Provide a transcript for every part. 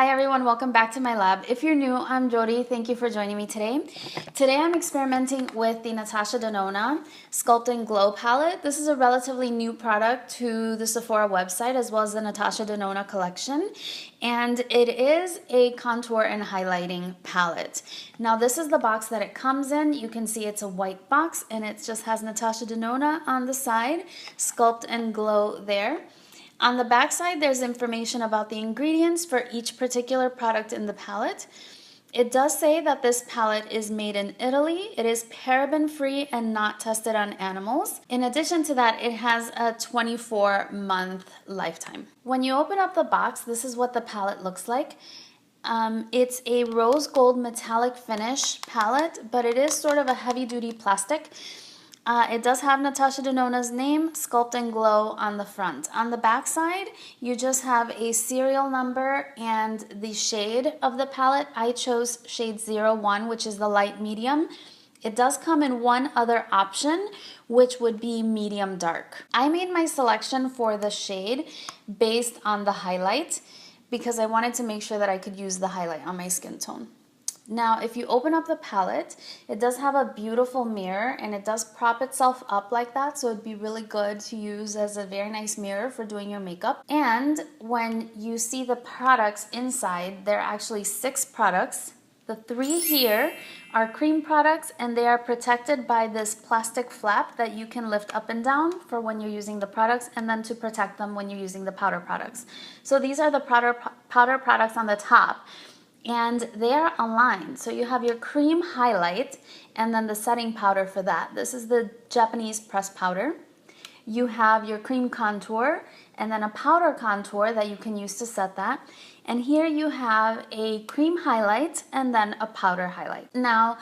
Hi everyone, welcome back to my lab. If you're new, I'm Yori. Thank you for joining me today. Today I'm experimenting with the Natasha Denona Sculpt and Glow palette. This is a relatively new product to the Sephora website as well as the Natasha Denona collection. And it is a contour and highlighting palette. Now this is the box that it comes in. You can see it's a white box and it just has Natasha Denona on the side, Sculpt and Glow there. On the back side, there's information about the ingredients for each particular product in the palette. It does say that this palette is made in Italy. It is paraben-free and not tested on animals. In addition to that, it has a 24-month lifetime. When you open up the box, this is what the palette looks like. It's a rose gold metallic finish palette, but it is sort of a heavy-duty plastic. It does have Natasha Denona's name, Sculpt and Glow, on the front. On the back side, you just have a serial number and the shade of the palette. I chose shade 01, which is the light medium. It does come in one other option, which would be medium dark. I made my selection for the shade based on the highlight because I wanted to make sure that I could use the highlight on my skin tone. Now, if you open up the palette, it does have a beautiful mirror and it does prop itself up like that, so it'd be really good to use as a very nice mirror for doing your makeup. And when you see the products inside, there are actually 6 products. The 3 here are cream products and they are protected by this plastic flap that you can lift up and down for when you're using the products and then to protect them when you're using the powder products. So these are the powder products on the top. And they are aligned. So you have your cream highlight and then the setting powder for that. This is the Japanese pressed powder. You have your cream contour and then a powder contour that you can use to set that. And here you have a cream highlight and then a powder highlight. Now,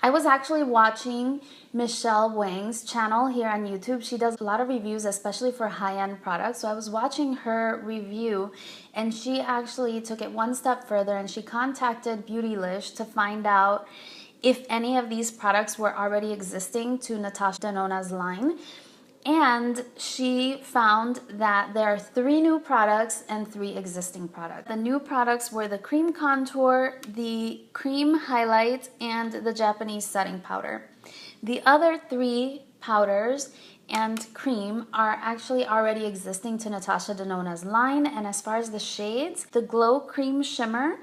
I was actually watching Michelle Wang's channel here on YouTube. She does a lot of reviews, especially for high-end products. So I was watching her review and she actually took it one step further and she contacted Beautylish to find out if any of these products were already existing to Natasha Denona's line. And she found that there are 3 new products and 3 existing products. The new products were the cream contour, the cream highlight, and the Japanese setting powder. The other 3 powders and cream are actually already existing to Natasha Denona's line. And as far as the shades, the Glow Cream Shimmer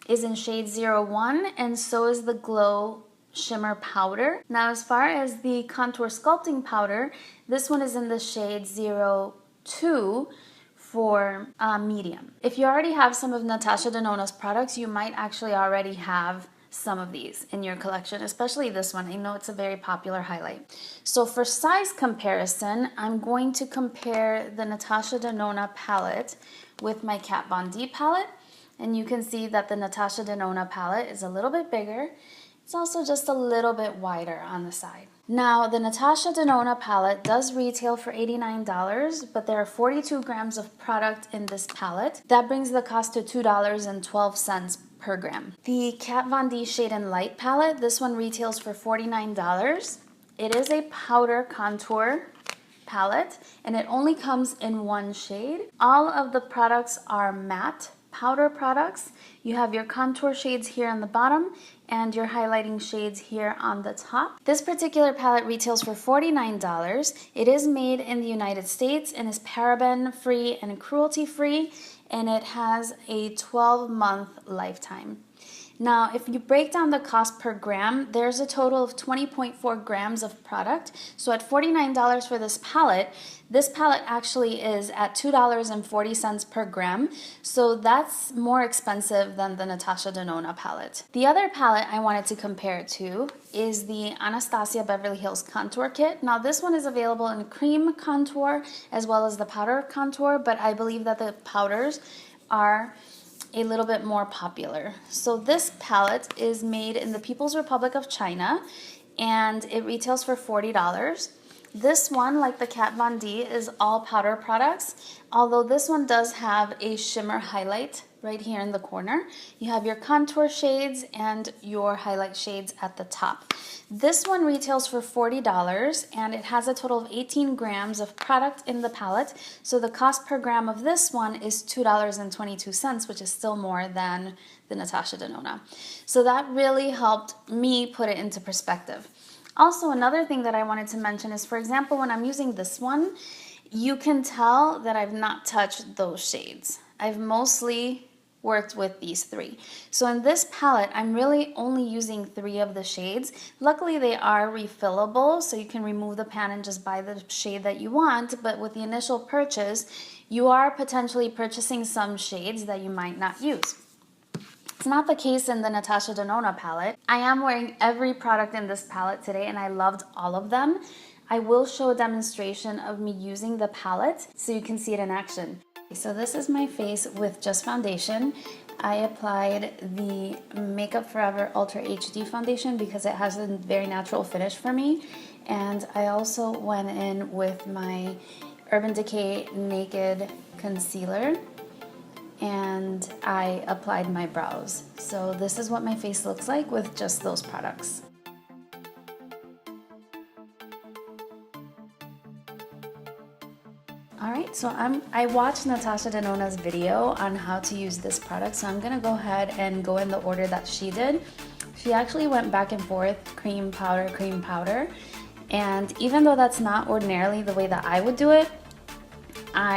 is in shade 01 and so is the Glow Shimmer Powder. Now as far as the contour sculpting powder, this one is in the shade 02 for medium. If you already have some of Natasha Denona's products, you might actually already have some of these in your collection, especially this one. I know it's a very popular highlight. So for size comparison, I'm going to compare the Natasha Denona palette with my Kat Von D palette. And you can see that the Natasha Denona palette is a little bit bigger. It's also just a little bit wider on the side. Now, the Natasha Denona palette does retail for $89, but there are 42 grams of product in this palette. That brings the cost to $2.12 per gram. The Kat Von D Shade and Light palette, this one retails for $49. It is a powder contour palette, and it only comes in 1 shade. All of the products are matte powder products. You have your contour shades here on the bottom and your highlighting shades here on the top. This particular palette retails for $49. It is made in the United States and is paraben-free and cruelty-free, and it has a 12-month lifetime. Now, if you break down the cost per gram, there's a total of 20.4 grams of product. So at $49 for this palette actually is at $2.40 per gram. So that's more expensive than the Natasha Denona palette. The other palette I wanted to compare it to is the Anastasia Beverly Hills Contour Kit. Now this one is available in cream contour as well as the powder contour, but I believe that the powders are a little bit more popular. So this palette is made in the People's Republic of China and it retails for $40. This one, like the Kat Von D, is all powder products, although this one does have a shimmer highlight right here in the corner. You have your contour shades and your highlight shades at the top. This one retails for $40 and it has a total of 18 grams of product in the palette. So the cost per gram of this one is $2.22, which is still more than the Natasha Denona. So that really helped me put it into perspective. Also, another thing that I wanted to mention is, for example, when I'm using this one, you can tell that I've not touched those shades. I've mostly worked with these three. So in this palette, I'm really only using 3 of the shades. Luckily, they are refillable, so you can remove the pan and just buy the shade that you want. But with the initial purchase, you are potentially purchasing some shades that you might not use. It's not the case in the Natasha Denona palette. I am wearing every product in this palette today and I loved all of them. I will show a demonstration of me using the palette so you can see it in action. So this is my face with just foundation. I applied the Makeup Forever Ultra HD foundation because it has a very natural finish for me. And I also went in with my Urban Decay Naked Concealer and I applied my brows. So this is what my face looks like with just those products. Alright, so I watched Natasha Denona's video on how to use this product, so I'm gonna go ahead and go in the order that she did. She actually went back and forth, cream, powder, and even though that's not ordinarily the way that I would do it,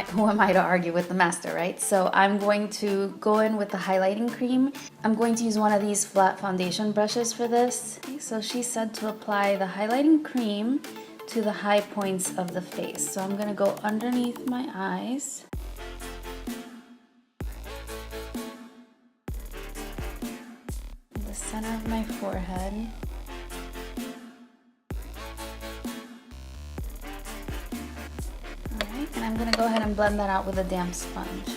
who am I to argue with the master, right? So I'm going to go in with the highlighting cream. I'm going to use one of these flat foundation brushes for this. Okay, so she said to apply the highlighting cream to the high points of the face. So I'm gonna go underneath my eyes. The center of my forehead. And I'm going to go ahead and blend that out with a damp sponge.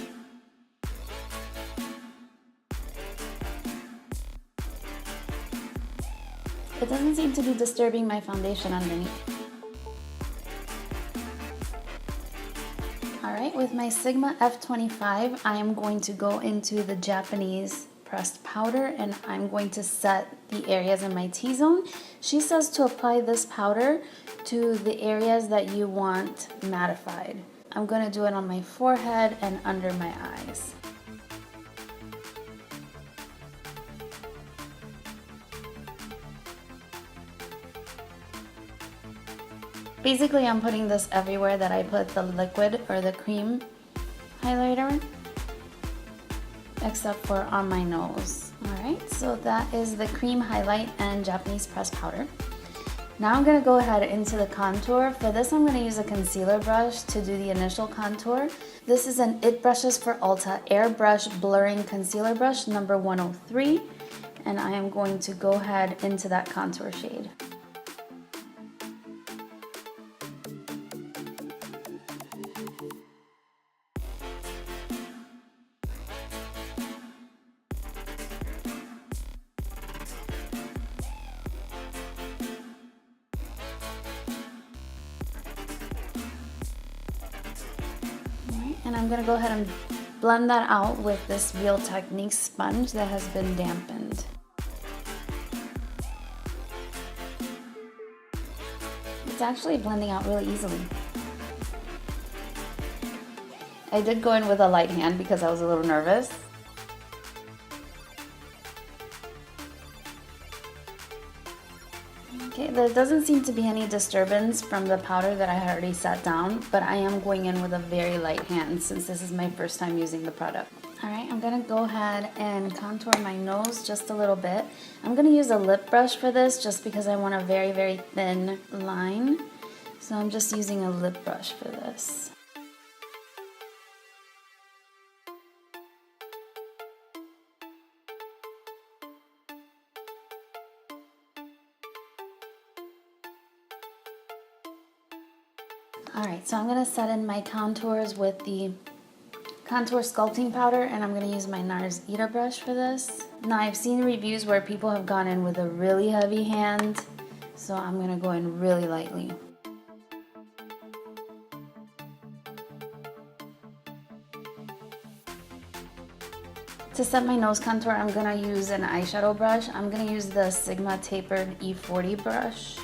It doesn't seem to be disturbing my foundation underneath. Alright, with my Sigma F25, I am going to go into the Japanese pressed powder and I'm going to set the areas in my T-zone. She says to apply this powder to the areas that you want mattified. I'm going to do it on my forehead and under my eyes. Basically, I'm putting this everywhere that I put the liquid or the cream highlighter, except for on my nose. Alright, so that is the cream highlight and Japanese pressed powder. Now I'm going to go ahead into the contour. For this, I'm going to use a concealer brush to do the initial contour. This is an It Brushes for Ulta Airbrush Blurring Concealer Brush number 103. And I am going to go ahead into that contour shade. And I'm going to go ahead and blend that out with this Real Techniques sponge that has been dampened. It's actually blending out really easily. I did go in with a light hand because I was a little nervous. Okay, there doesn't seem to be any disturbance from the powder that I had already set down, but I am going in with a very light hand since this is my first time using the product. Alright, I'm going to go ahead and contour my nose just a little bit. I'm going to use a lip brush for this just because I want a very, very thin line. So I'm just using a lip brush for this. Alright, so I'm going to set in my contours with the contour sculpting powder and I'm going to use my Nars Eater brush for this. Now I've seen reviews where people have gone in with a really heavy hand, so I'm going to go in really lightly. To set my nose contour, I'm gonna use an eyeshadow brush. I'm gonna use the Sigma Tapered E40 brush.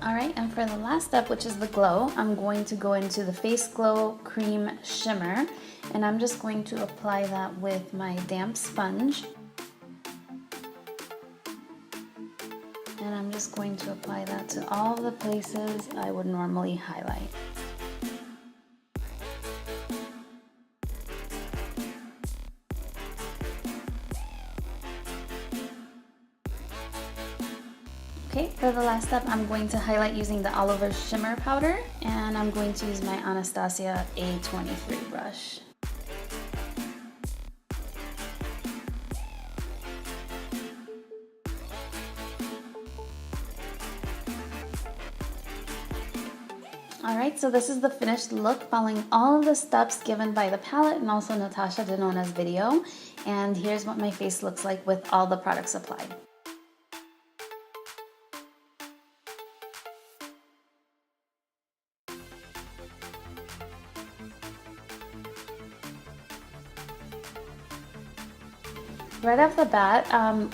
Alright, and for the last step, which is the glow, I'm going to go into the Face Glow Cream Shimmer, and I'm just going to apply that with my damp sponge. And I'm just going to apply that to all the places I would normally highlight. Okay, for the last step, I'm going to highlight using the Oliver Shimmer Powder, and I'm going to use my Anastasia A23 brush. Alright, so this is the finished look following all of the steps given by the palette and also Natasha Denona's video. And here's what my face looks like with all the products applied. Right off the bat,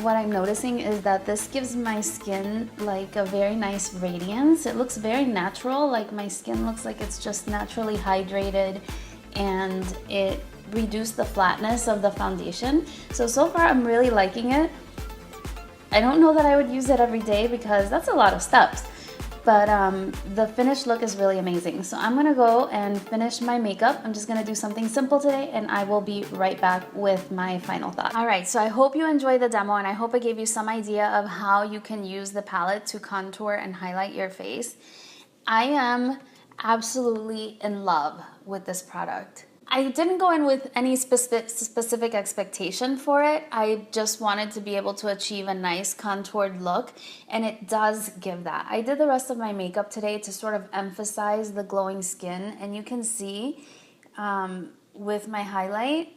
what I'm noticing is that this gives my skin like a very nice radiance. It looks very natural, like my skin looks like it's just naturally hydrated, and it reduced the flatness of the foundation. So far I'm really liking it. I don't know that I would use it every day because that's a lot of steps. But the finished look is really amazing. So I'm gonna go and finish my makeup. I'm just gonna do something simple today, and I will be right back with my final thoughts. All right, so I hope you enjoyed the demo, and I hope I gave you some idea of how you can use the palette to contour and highlight your face. I am absolutely in love with this product. I didn't go in with any specific expectation for it. I just wanted to be able to achieve a nice contoured look, and it does give that. I did the rest of my makeup today to sort of emphasize the glowing skin, and you can see with my highlight,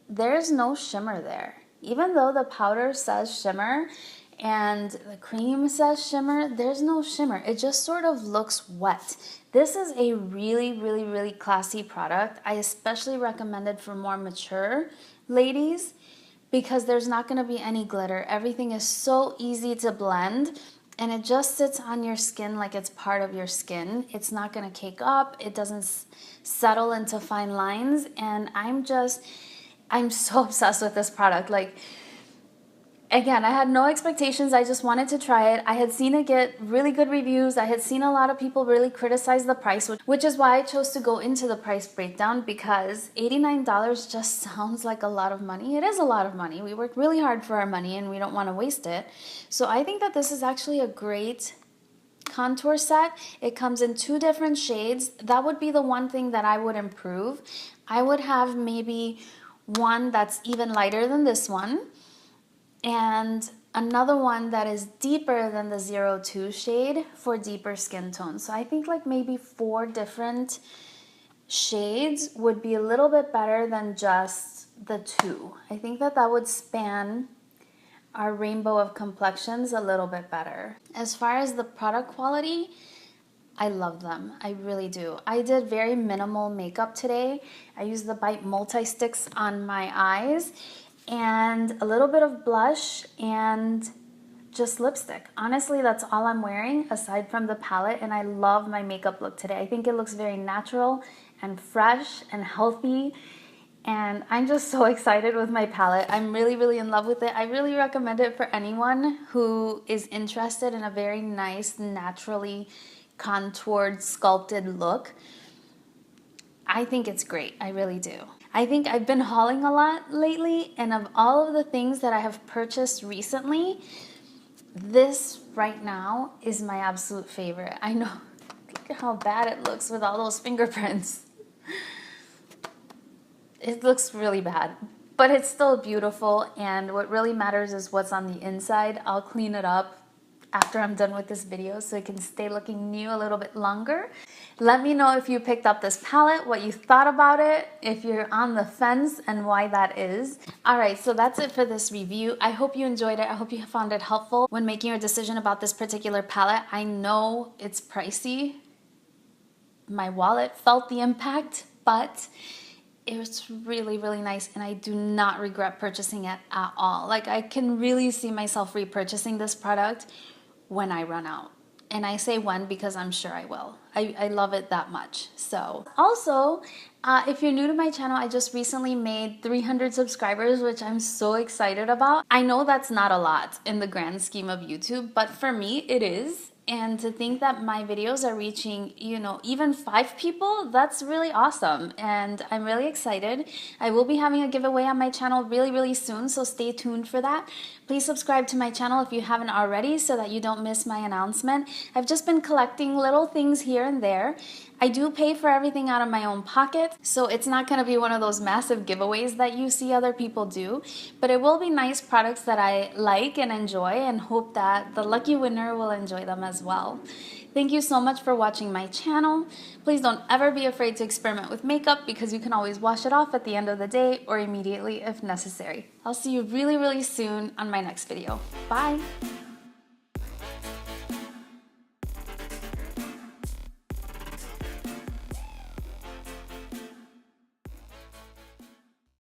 there's no shimmer there. Even though the powder says shimmer and the cream says shimmer, there's no shimmer. It just sort of looks wet. This is a really classy product. I especially recommend it for more mature ladies because there's not gonna be any glitter. Everything is so easy to blend, and it just sits on your skin like it's part of your skin. It's not gonna cake up, it doesn't settle into fine lines, and I'm so obsessed with this product. Like, again, I had no expectations. I just wanted to try it. I had seen it get really good reviews. I had seen a lot of people really criticize the price, which is why I chose to go into the price breakdown, because $89 just sounds like a lot of money. It is a lot of money. We work really hard for our money and we don't want to waste it. So I think that this is actually a great contour set. It comes in 2 different shades. That would be the one thing that I would improve. I would have maybe one that's even lighter than this one, and another one that is deeper than the 02 shade for deeper skin tone. So I think like maybe 4 different shades would be a little bit better than just the 2. I think that that would span our rainbow of complexions a little bit better. As far as the product quality, I love them. I really do. I did very minimal makeup today. I used the Bite Multi-Sticks on my eyes, and a little bit of blush and just lipstick. Honestly, that's all I'm wearing aside from the palette, and I love my makeup look today. I think it looks very natural and fresh and healthy, and I'm just so excited with my palette. I'm really in love with it. I really recommend it for anyone who is interested in a very nice, naturally contoured, sculpted look. I think it's great. I really do. I think I've been hauling a lot lately, and of all of the things that I have purchased recently, this right now is my absolute favorite. I know, look at how bad it looks with all those fingerprints. It looks really bad, but it's still beautiful, and what really matters is what's on the inside. I'll clean it up after I'm done with this video so it can stay looking new a little bit longer. Let me know if you picked up this palette, what you thought about it, if you're on the fence, and why that is. Alright, so that's it for this review. I hope you enjoyed it. I hope you found it helpful when making your decision about this particular palette. I know it's pricey. my wallet felt the impact, but it was really, really nice, and I do not regret purchasing it at all. Like, I can really see myself repurchasing this product when I run out. And I say when because I'm sure I will. I love it that much. So also, if you're new to my channel, I just recently made 300 subscribers, which I'm so excited about. I know that's not a lot in the grand scheme of YouTube, but for me it is. And to think that my videos are reaching, you know, even 5 people, that's really awesome. And I'm really excited. I will be having a giveaway on my channel really, really soon, so stay tuned for that. Please subscribe to my channel if you haven't already so that you don't miss my announcement. I've just been collecting little things here and there. I do pay for everything out of my own pocket, so it's not going to be one of those massive giveaways that you see other people do, but it will be nice products that I like and enjoy, and hope that the lucky winner will enjoy them as well. Thank you so much for watching my channel. Please don't ever be afraid to experiment with makeup, because you can always wash it off at the end of the day or immediately if necessary. I'll see you really, really soon on my next video. Bye!